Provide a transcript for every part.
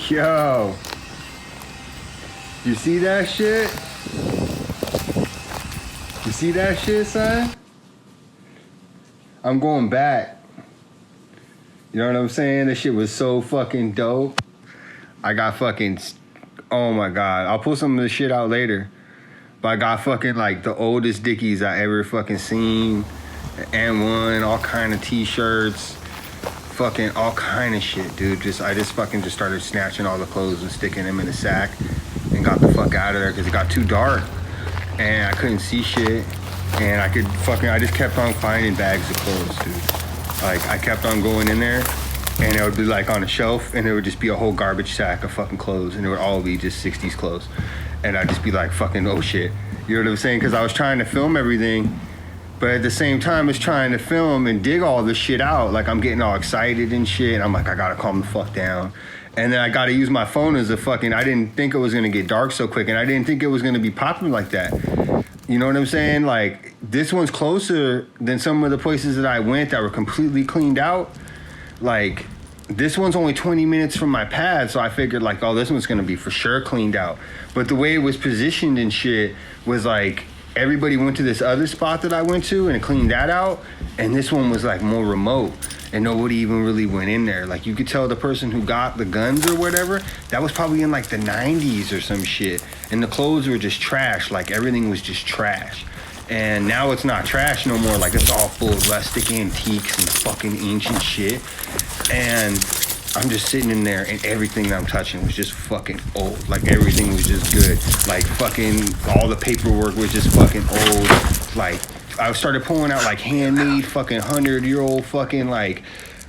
Yo. You see that shit? You see that shit, son? I'm going back. You know what I'm saying? This shit was so fucking dope. I got fucking... Oh my God. I'll pull some of the shit out later. But I got fucking like the oldest Dickies I ever fucking seen. N1, all kind of t-shirts. Fucking all kind of shit, dude. I just started snatching all the clothes and sticking them in a sack. And got the fuck out of there because it got too dark. And I couldn't see shit. And I just kept on finding bags of clothes, dude. Like, I kept on going in there, and it would be like on a shelf, and there would just be a whole garbage sack of fucking clothes, and it would all be just 60s clothes. And I'd just be like, fucking, oh shit. You know what I'm saying? Because I was trying to film everything, but at the same time as trying to film and dig all this shit out, like I'm getting all excited and shit, and I'm like, I gotta calm the fuck down. And then I gotta use my phone as a fucking, I didn't think it was gonna get dark so quick, and I didn't think it was gonna be popping like that. You know what I'm saying? Like, this one's closer than some of the places that I went that were completely cleaned out. Like, this one's only 20 minutes from my pad, so I figured, like, oh, this one's gonna be for sure cleaned out. But the way it was positioned and shit was like, everybody went to this other spot that I went to and cleaned that out, and this one was like more remote. And nobody even really went in there. Like, you could tell the person who got the guns or whatever, that was probably in like the 90s or some shit. And the clothes were just trash. Like, everything was just trash. And now it's not trash no more. Like, it's all full of rustic antiques and fucking ancient shit. And I'm just sitting in there, and everything that I'm touching was just fucking old. Like, everything was just good. Like, fucking all the paperwork was just fucking old. Like, I started pulling out like handmade fucking 100-year-old fucking like,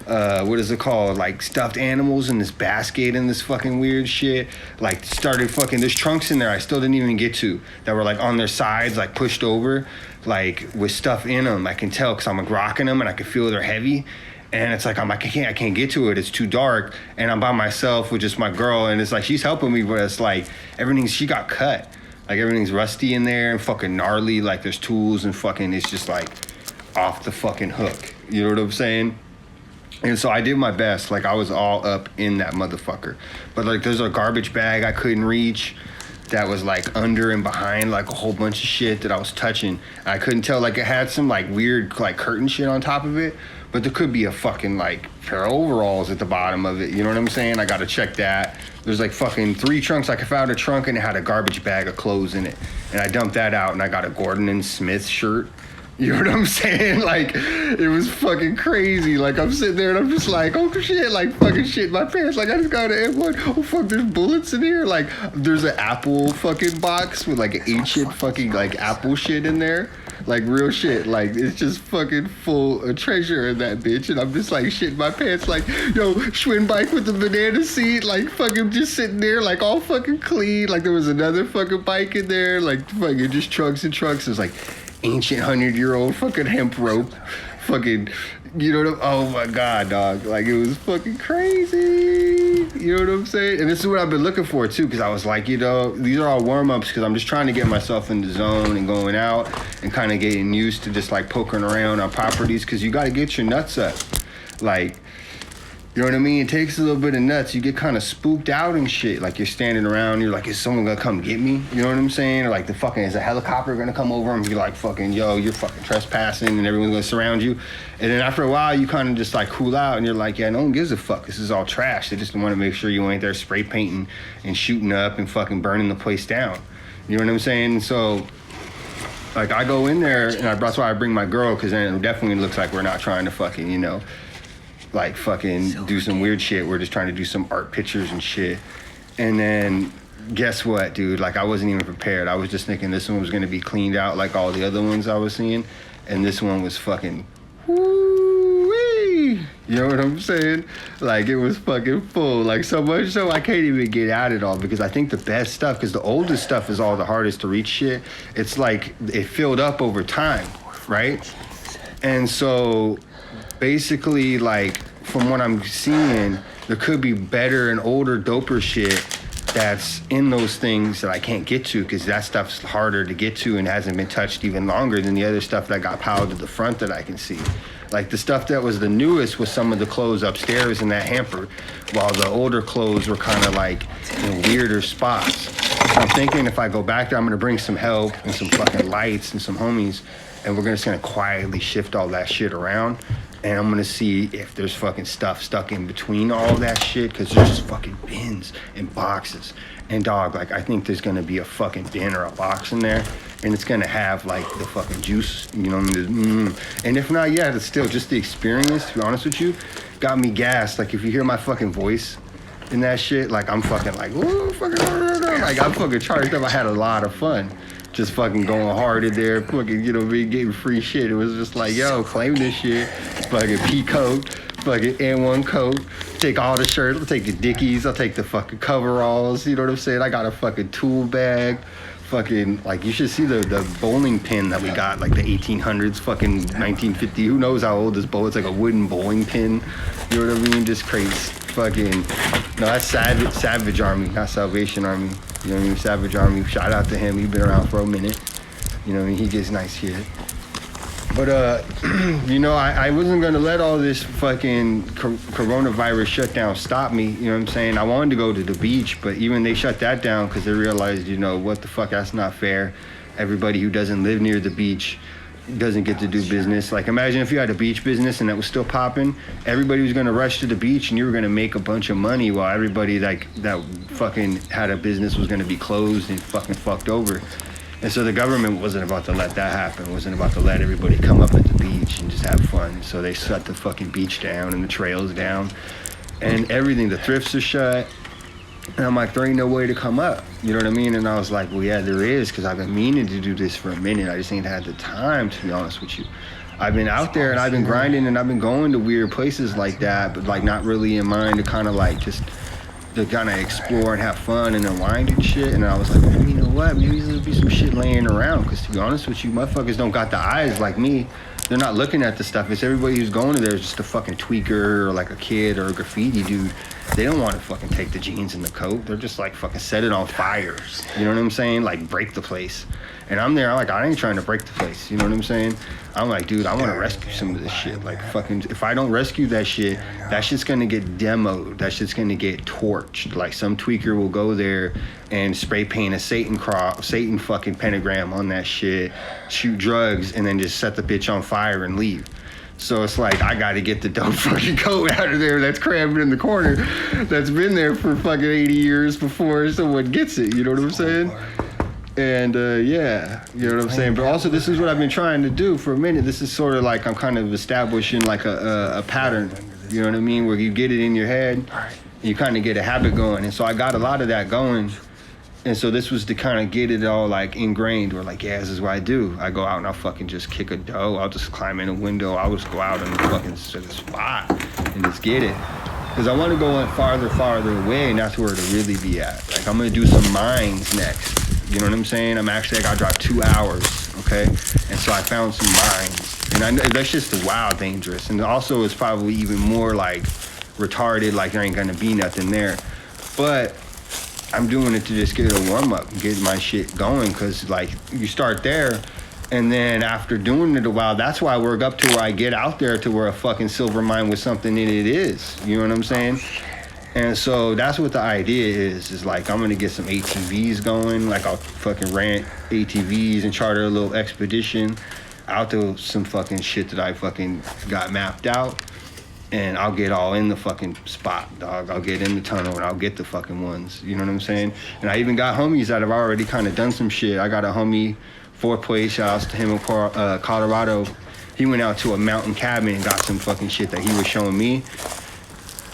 what is it called? Like stuffed animals in this basket and this fucking weird shit. Like, started fucking, there's trunks in there I still didn't even get to that were like on their sides, like pushed over, like with stuff in them. I can tell because I'm like rocking them and I can feel they're heavy. And it's like, I can't get to it. It's too dark. And I'm by myself with just my girl. And it's like, she's helping me, but it's like, she got cut. Like, everything's rusty in there and fucking gnarly. Like, there's tools and fucking, it's just like off the fucking hook. You know what I'm saying? And so I did my best. Like, I was all up in that motherfucker. But like, there's a garbage bag I couldn't reach that was like under and behind like a whole bunch of shit that I was touching. I couldn't tell, like, it had some like weird like curtain shit on top of it, but there could be a fucking like pair of overalls at the bottom of it. You know what I'm saying? I gotta check that. There's like fucking 3 trunks. Like, I found a trunk and it had a garbage bag of clothes in it. And I dumped that out, and I got a Gordon and Smith shirt. You know what I'm saying? Like, it was fucking crazy. Like, I'm sitting there and I'm just like, oh shit, like fucking shit in my pants. Like, I just got an M1. Oh fuck, there's bullets in here. Like, there's an Apple fucking box with like an ancient fucking like Apple shit in there. Like, real shit. Like, it's just fucking full of treasure in that bitch. And I'm just like shitting my pants. Like, yo, Schwinn bike with the banana seat. Like, fucking just sitting there, like, all fucking clean. Like, there was another fucking bike in there. Like, fucking just trunks and trunks. It was like ancient 100-year-old fucking hemp rope. Fucking, you know what I'm, oh my God, dog. Like, it was fucking crazy. You know what I'm saying? And this is what I've been looking for too, because I was like, you know, these are all warm-ups because I'm just trying to get myself in the zone and going out and kind of getting used to just like poking around on properties, because you got to get your nuts up. Like, you know what I mean? It takes a little bit of nuts. You get kind of spooked out and shit. Like, you're standing around, you're like, is someone gonna come get me? You know what I'm saying? Or like, is a helicopter gonna come over and be like, fucking, yo, you're fucking trespassing, and everyone's gonna surround you. And then after a while, you kind of just like cool out, and you're like, yeah, no one gives a fuck. This is all trash. They just want to make sure you ain't there spray painting and shooting up and fucking burning the place down. You know what I'm saying? So, like, I go in there, and that's why I bring my girl, because then it definitely looks like we're not trying to fucking, you know, like fucking do some weird shit. We're just trying to do some art pictures and shit. And then guess what, dude? Like, I wasn't even prepared. I was just thinking this one was gonna be cleaned out like all the other ones I was seeing, and this one was fucking woo-wee. You know what I'm saying? Like, it was fucking full. Like, so much so I can't even get at it all, because I think the best stuff, because the oldest stuff is all the hardest to reach shit. It's like it filled up over time, right? And so basically, like, from what I'm seeing, there could be better and older, doper shit that's in those things that I can't get to, because that stuff's harder to get to and hasn't been touched even longer than the other stuff that got piled to the front that I can see. Like the stuff that was the newest was some of the clothes upstairs in that hamper, while the older clothes were kind of like in weirder spots. So I'm thinking if I go back there, I'm gonna bring some help and some fucking lights and some homies, and we're just gonna quietly shift all that shit around. And I'm gonna see if there's fucking stuff stuck in between all that shit, cause there's just fucking bins and boxes. And dog, like I think there's gonna be a fucking bin or a box in there, and it's gonna have like the fucking juice, you know what I mean? And if not, yeah, it's still just the experience, to be honest with you, got me gassed. Like if you hear my fucking voice in that shit, like I'm fucking like, ooh, fucking, like I'm fucking charged up. I had a lot of fun. Just fucking going hard in there, fucking, you know, me getting free shit. It was just like, yo, claim this shit. Fucking pea coat, fucking N1 coat. Take all the shirts, I'll take the dickies, I'll take the fucking coveralls, you know what I'm saying? I got a fucking tool bag. Fucking, like, you should see the bowling pin that we got, like the 1800s, fucking 1950. Who knows how old this bowl? It's like a wooden bowling pin. You know what I mean? Just crazy. Fucking, no, that's Savage Army, not Salvation Army. You know what I mean? Savage Army. Shout out to him. He's been around for a minute. You know what I mean? He gets nice shit. But, you know, I wasn't going to let all this fucking coronavirus shutdown stop me. You know what I'm saying? I wanted to go to the beach, but even they shut that down because they realized, you know, what the fuck, that's not fair. Everybody who doesn't live near the beach doesn't get to do business. Like, imagine if you had a beach business and that was still popping. Everybody was going to rush to the beach and you were going to make a bunch of money while everybody, like, that fucking had a business was going to be closed and fucking fucked over. And so the government wasn't about to let that happen, wasn't about to let everybody come up at the beach and just have fun. So they shut the fucking beach down and the trails down and everything. The thrifts are shut. And I'm like, there ain't no way to come up. You know what I mean? And I was like, well, yeah, there is, because I've been meaning to do this for a minute. I just ain't had the time, to be honest with you. I've been out there and I've been grinding and I've been going to weird places like that, but like not really in mind to kind of like just to kind of explore and have fun and unwind and shit. And I was like, well, you know what? Maybe there'll be some shit laying around, because to be honest with you, motherfuckers don't got the eyes like me. They're not looking at the stuff. It's everybody who's going to there is just a fucking tweaker or like a kid or a graffiti dude. They don't want to fucking take the jeans and the coat. They're just like fucking set it on fire. You know what I'm saying? Like break the place. And I'm there, I'm like, I ain't trying to break the place. You know what I'm saying? I'm like, dude, I want to rescue some of this shit. Like fucking, if I don't rescue that shit's gonna get demoed. That shit's gonna get torched. Like some tweaker will go there and spray paint a Satan fucking pentagram on that shit, shoot drugs, and then just set the bitch on fire and leave. So it's like, I gotta get the dope fucking coat out of there that's crammed in the corner, that's been there for fucking 80 years before someone gets it, you know what I'm saying? And yeah, you know what I'm saying? But also, this is what I've been trying to do for a minute. This is sort of like I'm kind of establishing like a pattern, you know what I mean? Where you get it in your head, you kind of get a habit going. And so I got a lot of that going. And so this was to kind of get it all like ingrained, or like, yeah, this is what I do. I go out and I'll fucking just kick a dough. I'll just climb in a window. I'll just go out in the fucking spot and just get it. Because I want to go farther away, and that's where to really be at. Like, I'm going to do some mines next. You know what I'm saying? I got to drive 2 hours, okay? And so I found some mines. And I know that's just wild dangerous. And also it's probably even more like retarded, like there ain't going to be nothing there. But I'm doing it to just get a warm up, get my shit going, because like you start there, and then after doing it a while, that's why I work up to where I get out there to where a fucking silver mine with something in it is. You know what I'm saying? And so that's what the idea is like, I'm gonna get some ATVs going. Like I'll fucking rent ATVs and charter a little expedition out to some fucking shit that I fucking got mapped out. And I'll get all in the fucking spot, dog. I'll get in the tunnel and I'll get the fucking ones. You know what I'm saying? And I even got homies that have already kind of done some shit. I got a homie, 4Play, shout-outs to him in Colorado. He went out to a mountain cabin and got some fucking shit that he was showing me.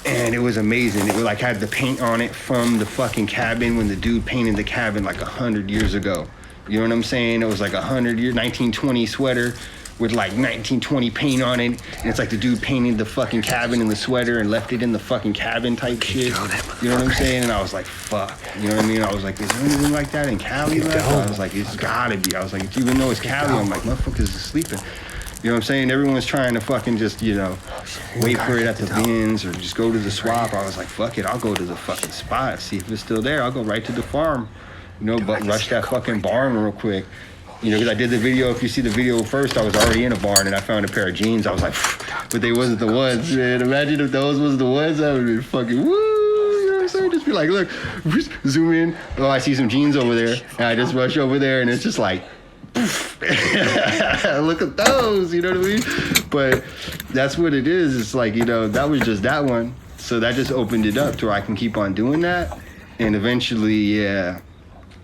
And it was amazing. It was like had the paint on it from the fucking cabin when the dude painted the cabin like 100 years ago. You know what I'm saying? It was like 1920 sweater with like 1920 paint on it. And it's like the dude painted the fucking cabin in the sweater and left it in the fucking cabin type shit. You know what I'm saying? And I was like, fuck. You know what I mean? I was like, is there anything like that in Cali left? I was like, it's gotta be. I was like, even though it's Cali, I'm like, motherfuckers is sleeping. You know what I'm saying? Everyone's trying to fucking just, you know, wait for it at the bins or just go to the swap. I was like, fuck it, I'll go to the fucking spot, see if it's still there. I'll go right to the farm, you know, but rush that fucking barn real quick. You know, because I did the video. If you see the video first, I was already in a barn and I found a pair of jeans. I was like, but they wasn't the ones, man. Imagine if those was the ones. I would be fucking woo. You know what I'm saying? Just be like, look, zoom in. Oh, I see some jeans over there. And I just rush over there and it's just like, look at those. You know what I mean? But that's what it is. It's like, you know, that was just that one. So that just opened it up to where I can keep on doing that. And eventually, yeah,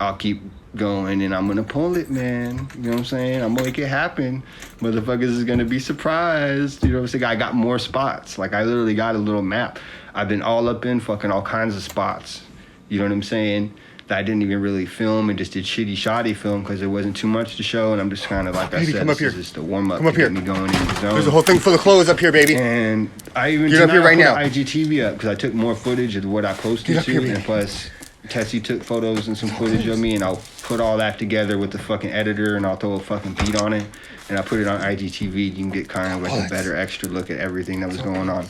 I'll keep going and I'm gonna pull it, man. You know what I'm saying? I'm gonna make it happen. Motherfuckers is gonna be surprised. You know what I'm saying? I got more spots. Like, I literally got a little map. I've been all up in fucking all kinds of spots. You know what I'm saying? That I didn't even really film and just did shitty shoddy film because there wasn't too much to show. And I'm just kind of, like I said, this is just a warm up to get me going in the zone. There's a whole thing full of clothes up here, baby. And I even get up here right now. IGTV up because I took more footage of what I posted to, and plus Tessie took photos and some footage of me, and I'll put all that together with the fucking editor, and I'll throw a fucking beat on it, and I'll put it on IGTV. You can get kind of like a better extra look at everything that was going on.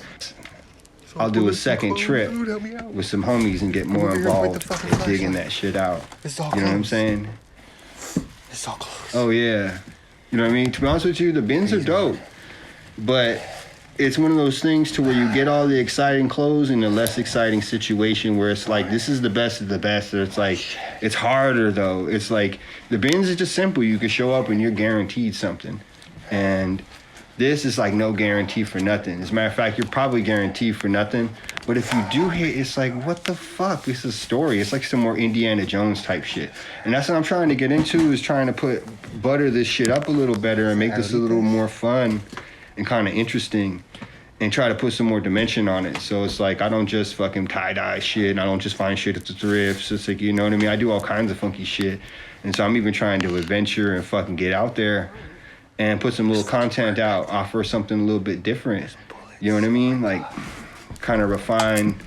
I'll do a second trip with some homies and get more involved in digging that shit out. You know what I'm saying? It's all close. Oh yeah. You know what I mean? To be honest with you, the bins are dope, but it's one of those things to where you get all the exciting clothes in a less exciting situation where it's like, this is the best of the best. Or it's like, it's harder though. It's like, the bins is just simple. You can show up and you're guaranteed something. And this is like no guarantee for nothing. As a matter of fact, you're probably guaranteed for nothing. But if you do hit, it's like, what the fuck? It's a story. It's like some more Indiana Jones type shit. And that's what I'm trying to get into, is trying to butter this shit up a little better and make this a little more fun and kind of interesting, and try to put some more dimension on it. So it's like, I don't just fucking tie-dye shit, and I don't just find shit at the thrifts. It's like, you know what I mean? I do all kinds of funky shit. And so I'm even trying to adventure and fucking get out there and put some little content out, offer something a little bit different. You know what I mean? Like, kind of refine,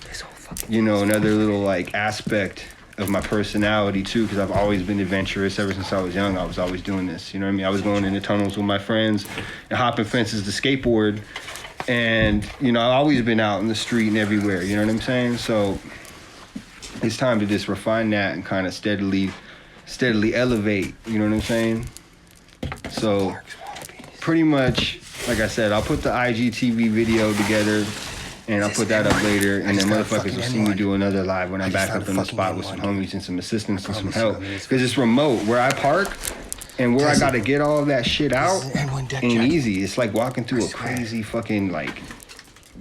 you know, another little like aspect of my personality too, because I've always been adventurous ever since I was young. I was always doing this, you know what I mean? I was going into tunnels with my friends and hopping fences to skateboard, and you know, I've always been out in the street and everywhere, you know what I'm saying? So it's time to just refine that and kind of steadily elevate, you know what I'm saying? So pretty much, like I said, I'll put the IGTV video together and I'll put that up later, and then motherfuckers will see me do another live when I'm back up in the spot with some homies and some assistance and some help. Because it's remote. Where I park and where I gotta get all of that shit out ain't easy. It's like walking through a crazy fucking, like,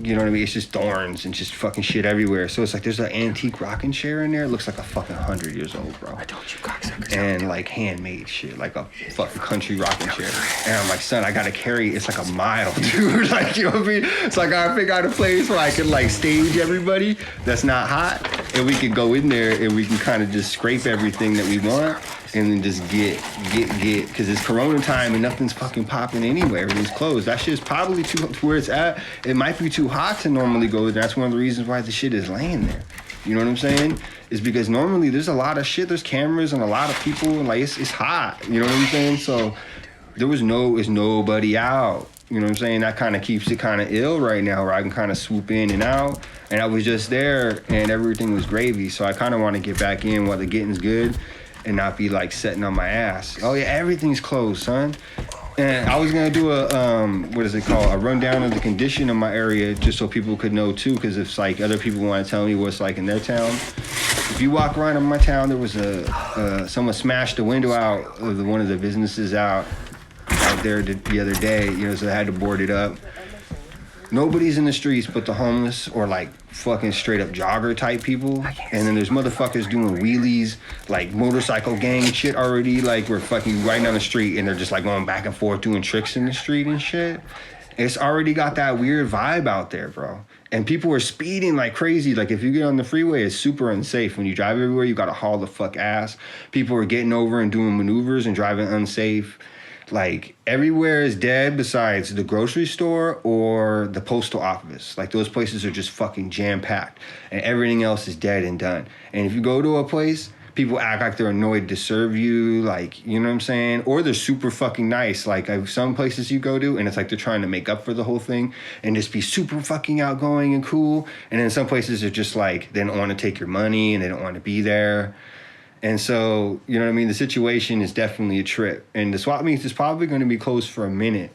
you know what I mean? It's just thorns and just fucking shit everywhere. So it's like there's an antique rocking chair in there. It looks like a fucking 100 years old, bro. I told you, cocksuckers. And like handmade shit, like a fucking country rocking chair. And I'm like, son, I gotta carry, it's like a mile, dude. Like, you know what I mean? So I gotta figure out a place where I can like stage everybody that's not hot, and we can go in there and we can kind of just scrape everything that we want. And then just get, because it's Corona time and nothing's fucking popping anywhere. Everything's closed. That shit's probably too, where it's at, it might be too hot to normally go. That's one of the reasons why the shit is laying there. You know what I'm saying? Is because normally there's a lot of shit, there's cameras and a lot of people, and like it's hot. You know what I'm saying? So there's nobody out. You know what I'm saying? That kind of keeps it kind of ill right now, where I can kind of swoop in and out. And I was just there and everything was gravy. So I kind of want to get back in while the getting's good, and not be like sitting on my ass. Oh yeah, everything's closed, son. And I was gonna do a what is it called? A rundown of the condition of my area, just so people could know too. Because if like other people want to tell me what's like in their town, if you walk around in my town, there was someone smashed the window out of one of the businesses out there the other day. You know, so I had to board it up. Nobody's in the streets but the homeless or like fucking straight up jogger type people. And then there's motherfuckers doing wheelies, like motorcycle gang shit already. Like we're fucking right down the street and they're just like going back and forth doing tricks in the street and shit. It's already got that weird vibe out there, bro. And people are speeding like crazy. Like if you get on the freeway, it's super unsafe. When you drive everywhere, you gotta haul the fuck ass. People are getting over and doing maneuvers and driving unsafe. Like everywhere is dead besides the grocery store or the postal office. Like those places are just fucking jam-packed and everything else is dead and done. And if you go to a place, people act like they're annoyed to serve you, like, you know what I'm saying? Or they're super fucking nice. Like some places you go to and it's like they're trying to make up for the whole thing and just be super fucking outgoing and cool. And then some places are just like, they don't want to take your money and they don't want to be there. And so, you know what I mean? The situation is definitely a trip. And the swap meet is probably going to be closed for a minute,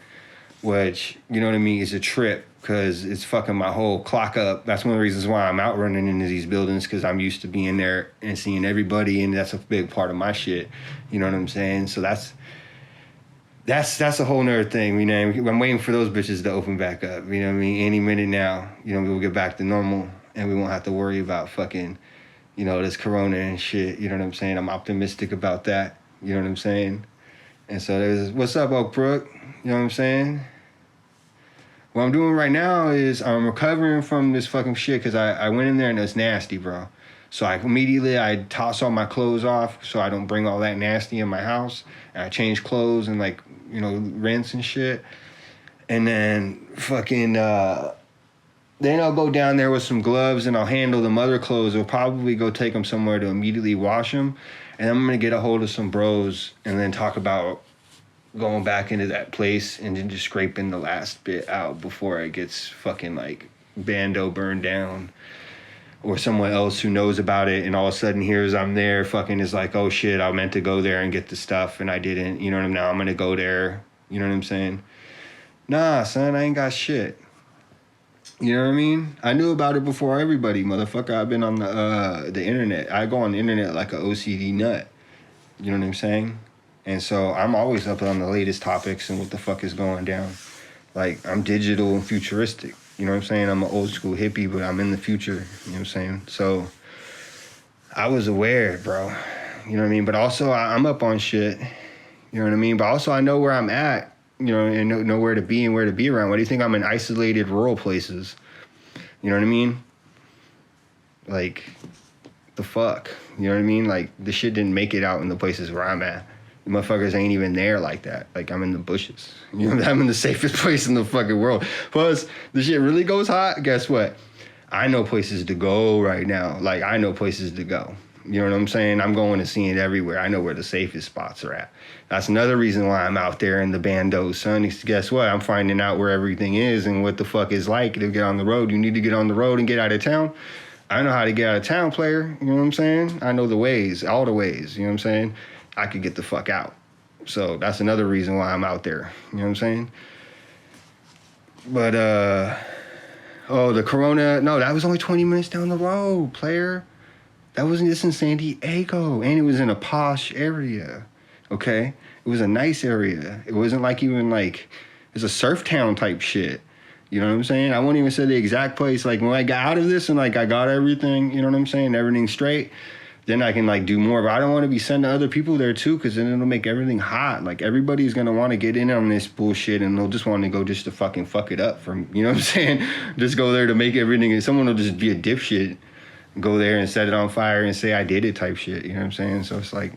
which, you know what I mean, is a trip because it's fucking my whole clock up. That's one of the reasons why I'm out running into these buildings, because I'm used to being there and seeing everybody, and that's a big part of my shit. You know what I'm saying? So that's a whole nother thing, you know. I'm waiting for those bitches to open back up, you know what I mean? Any minute now, you know, we'll get back to normal and we won't have to worry about fucking, you know, this corona and shit, you know what I'm saying? I'm optimistic about that, you know what I'm saying? And so there's, what's up, Oak Brook? You know what I'm saying? What I'm doing right now is I'm recovering from this fucking shit because I went in there and it's nasty, bro. So I toss all my clothes off so I don't bring all that nasty in my house. And I change clothes and, like, you know, rinse and shit. And then fucking, then I'll go down there with some gloves and I'll handle the other clothes. I'll probably go take them somewhere to immediately wash them. And I'm going to get a hold of some bros and then talk about going back into that place and then just scraping the last bit out before it gets fucking, like, Bando burned down. Or someone else who knows about it and all of a sudden hears I'm there, fucking is like, oh shit, I meant to go there and get the stuff and I didn't. You know what I mean? Now I'm going to go there. You know what I'm saying? Nah, son, I ain't got shit. You know what I mean? I knew about it before everybody, motherfucker. I've been on the internet. I go on the internet like an OCD nut. You know what I'm saying? And so I'm always up on the latest topics and what the fuck is going down. Like, I'm digital and futuristic. You know what I'm saying? I'm an old school hippie, but I'm in the future. You know what I'm saying? So I was aware, bro. You know what I mean? But also I'm up on shit. You know what I mean? But also I know where I'm at, you know, and know where to be and where to be around. Why do you think I'm in isolated rural places? You know what I mean? Like, the fuck? You know what I mean? Like, the shit didn't make it out in the places where I'm at. The motherfuckers ain't even there like that. Like, I'm in the bushes. You know, I'm in the safest place in the fucking world. Plus, the shit really goes hot. Guess what? I know places to go right now. Like, I know places to go. You know what I'm saying? I'm going to see it everywhere. I know where the safest spots are at. That's another reason why I'm out there in the Bando, son. Guess what? I'm finding out where everything is and what the fuck is like to get on the road. You need to get on the road and get out of town. I know how to get out of town, player. You know what I'm saying? I know the ways, all the ways. You know what I'm saying? I could get the fuck out. So that's another reason why I'm out there. You know what I'm saying? But, the Corona, no, that was only 20 minutes down the road, player. That wasn't just in San Diego. And it was in a posh area, okay? It was a nice area. It wasn't like even like, it's a surf town type shit. You know what I'm saying? I won't even say the exact place. Like, when I got out of this and, like, I got everything, you know what I'm saying? Everything straight. Then I can, like, do more. But I don't want to be sending other people there, too, because then it'll make everything hot. Like, everybody's going to want to get in on this bullshit, and they'll just want to go just to fucking fuck it up. From, you know what I'm saying? Just go there to make everything. And someone will just be a dipshit, go there and set it on fire and say I did it type shit. You know what I'm saying? So it's like,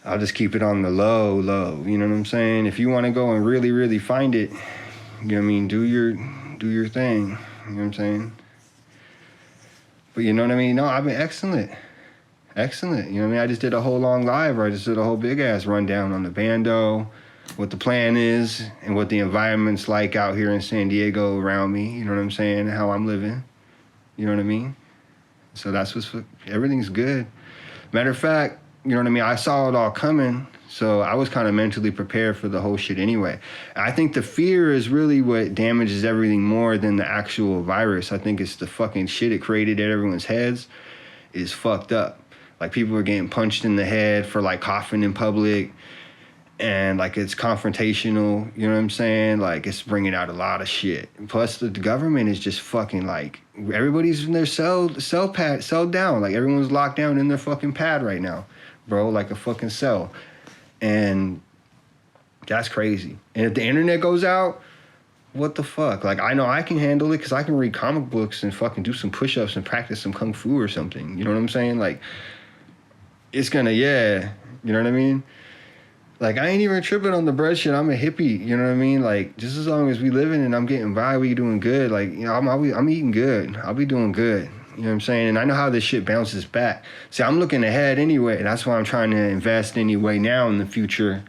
I'll just keep it on the low. You know what I'm saying? If you want to go and really, really find it, you know what I mean? Do your thing. You know what I'm saying? But you know what I mean? No, I've been excellent. Excellent. You know what I mean? I just did a whole long live where I just did a whole big ass rundown on the Bando, what the plan is, and what the environment's like out here in San Diego around me. You know what I'm saying? How I'm living. You know what I mean? So that's everything's good. Matter of fact, you know what I mean? I saw it all coming, so I was kind of mentally prepared for the whole shit anyway. I think the fear is really what damages everything more than the actual virus. I think it's the fucking shit it created at everyone's heads is fucked up. Like, people are getting punched in the head for, like, coughing in public, and, like, it's confrontational, you know what I'm saying? Like, it's bringing out a lot of shit. Plus, the government is just fucking, like, everybody's in their cell down. Like, everyone's locked down in their fucking pad right now, bro, like a fucking cell. And that's crazy. And if the internet goes out, what the fuck? Like, I know I can handle it because I can read comic books and fucking do some push-ups and practice some kung fu or something. You know what I'm saying? Like, it's gonna, yeah. You know what I mean? Like, I ain't even tripping on the bread shit. I'm a hippie. You know what I mean? Like, just as long as we living and I'm getting by, we doing good. Like, you know, I'm eating good. I'll be doing good. You know what I'm saying? And I know how this shit bounces back. See, I'm looking ahead anyway. That's why I'm trying to invest anyway now in the future.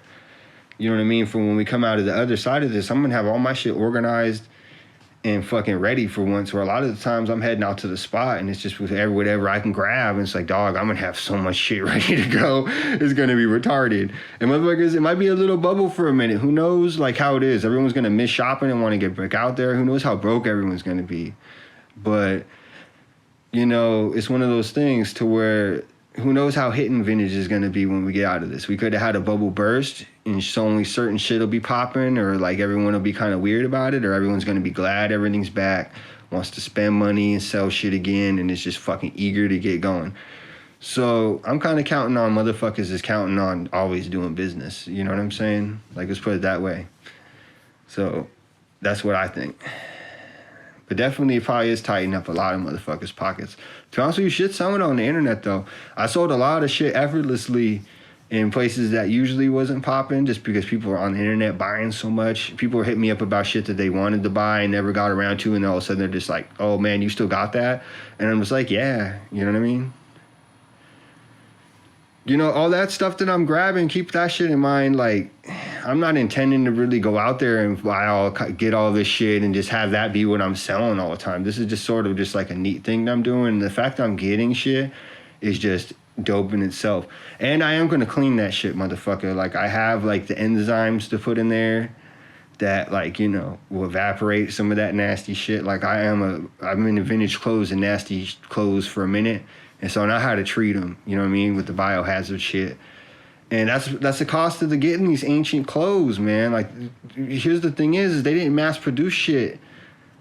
You know what I mean? For when we come out of the other side of this, I'm going to have all my shit organized and fucking ready for once. Where a lot of the times I'm heading out to the spot and it's just with whatever I can grab. And it's like, dog, I'm gonna have so much shit ready to go. It's gonna be retarded. And motherfuckers, it might be a little bubble for a minute. Who knows like how it is? Everyone's gonna miss shopping and want to get back out there. Who knows how broke everyone's gonna be? But you know, it's one of those things to where who knows how hitting vintage is going to be when we get out of this. We could have had a bubble burst and so only certain shit will be popping, or like everyone will be kind of weird about it, or everyone's going to be glad everything's back, wants to spend money and sell shit again, and is just fucking eager to get going. So I'm kind of counting on motherfuckers is counting on always doing business. You know what I'm saying? Like, let's put it that way. So that's what I think. But definitely it probably is tightening up a lot of motherfuckers' pockets. To be honest with you, shit's selling on the internet, though. I sold a lot of shit effortlessly in places that usually wasn't popping just because people were on the internet buying so much. People were hitting me up about shit that they wanted to buy and never got around to, and all of a sudden they're just like, oh, man, you still got that? And I'm just like, yeah, you know what I mean? You know, all that stuff that I'm grabbing, keep that shit in mind. Like, I'm not intending to really go out there and get all this shit and just have that be what I'm selling all the time. This is just sort of just like a neat thing that I'm doing. And the fact I'm getting shit is just dope in itself. And I am going to clean that shit, motherfucker. Like, I have, like, the enzymes to put in there that, like, you know, will evaporate some of that nasty shit. Like, I'm in vintage clothes and nasty clothes for a minute. And so I know how to treat them, you know what I mean, with the biohazard shit. And that's the cost of getting these ancient clothes, man. Like, here's the thing is they didn't mass produce shit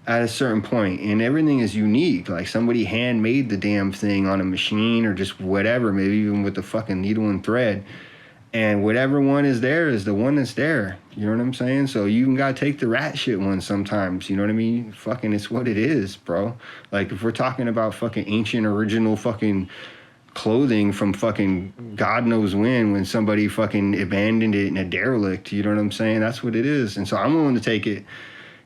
at a certain point, and everything is unique. Like, somebody handmade the damn thing on a machine or just whatever, maybe even with the fucking needle and thread. And whatever one is there is the one that's there. You know what I'm saying? So you can gotta take the rat shit one sometimes. You know what I mean? Fucking, it's what it is, bro. Like, if we're talking about fucking ancient original fucking clothing from fucking God knows when somebody fucking abandoned it in a derelict, you know what I'm saying? That's what it is. And so I'm willing to take it.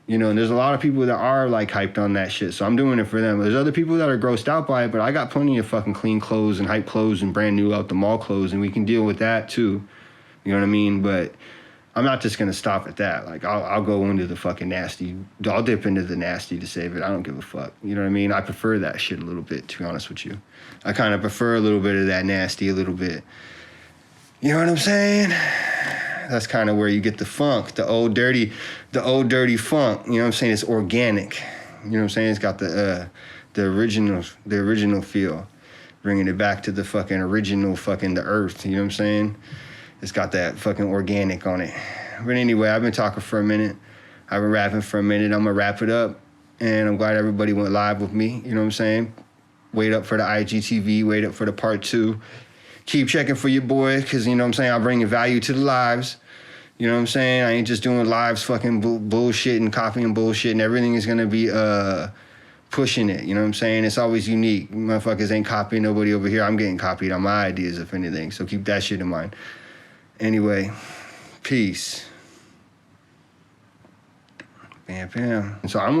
You know, and there's a lot of people that are, like, hyped on that shit, so I'm doing it for them. There's other people that are grossed out by it, but I got plenty of fucking clean clothes and hype clothes and brand new out the mall clothes, and we can deal with that, too. You know what I mean? But I'm not just going to stop at that. Like, I'll go into the fucking nasty. I'll dip into the nasty to save it. I don't give a fuck. You know what I mean? I prefer that shit a little bit, to be honest with you. I kind of prefer a little bit of that nasty a little bit. You know what I'm saying? That's kind of where you get the funk, the old dirty funk. You know what I'm saying? It's organic. You know what I'm saying? It's got the original feel, bringing it back to the fucking original fucking the earth. You know what I'm saying? It's got that fucking organic on it. But anyway, I've been talking for a minute. I've been rapping for a minute. I'm gonna wrap it up, and I'm glad everybody went live with me. You know what I'm saying? Wait up for the IGTV. Wait up for the part 2. Keep checking for your boy, because, you know what I'm saying, I'll bring value to the lives. You know what I'm saying? I ain't just doing lives fucking bullshit and copying bullshit, and everything is going to be pushing it. You know what I'm saying? It's always unique. Motherfuckers ain't copying nobody over here. I'm getting copied on my ideas, if anything. So keep that shit in mind. Anyway, peace. Bam, bam. And so I'm